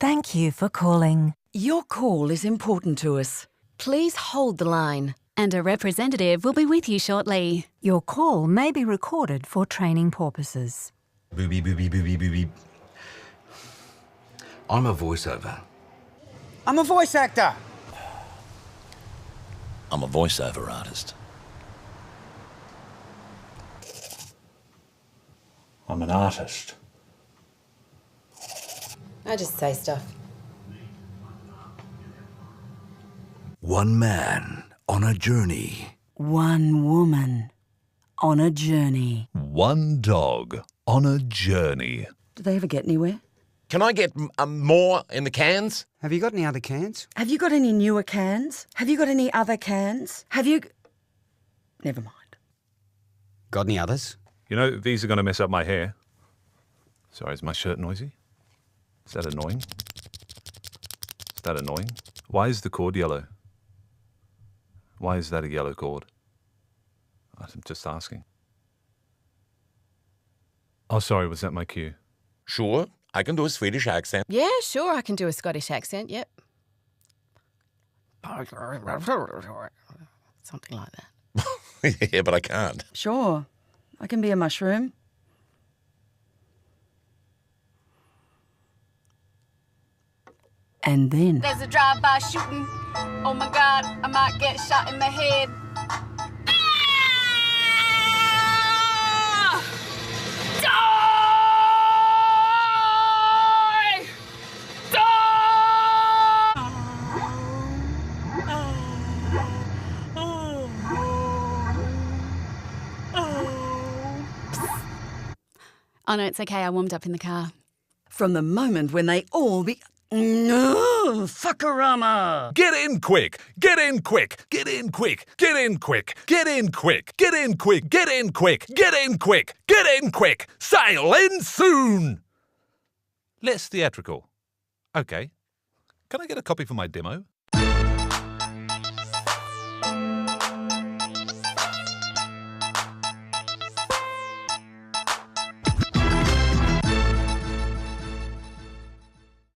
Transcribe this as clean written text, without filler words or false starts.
Thank you for calling. Your call is important to us. Please hold the line. And a representative will be with you shortly. Your call may be recorded for training purposes. Booby, booby, booby, booby. I'm a voiceover. I'm a voice actor. I'm a voiceover artist. I'm an artist. I just say stuff. One man on a journey. One woman on a journey. One dog on a journey. Do they ever get anywhere? Can I get more in the cans? Have you got any other cans? Have you got any newer cans? Have you got any other cans? Have you... Never mind. Got any others? You know, these are going to mess up my hair. Sorry, is my shirt noisy? Is that annoying? Is that annoying? Why is the cord yellow? Why is that a yellow cord? I'm just asking. Oh, sorry, was that my cue? Sure, I can do a Swedish accent. Yeah, sure, I can do a Scottish accent, yep. Something like that. Yeah, but I can't. Sure. I can be a mushroom. And then... There's a drive-by shooting. Oh my God, I might get shot in the head. Oh no, it's okay. I warmed up in the car. From the moment when they all be... No, fuckarama! Get in quick! Get in quick! Get in quick! Get in quick! Get in quick! Get in quick! Get in quick! Get in quick! Get in quick! Sail in soon! Less theatrical. Okay. Can I get a copy for my demo?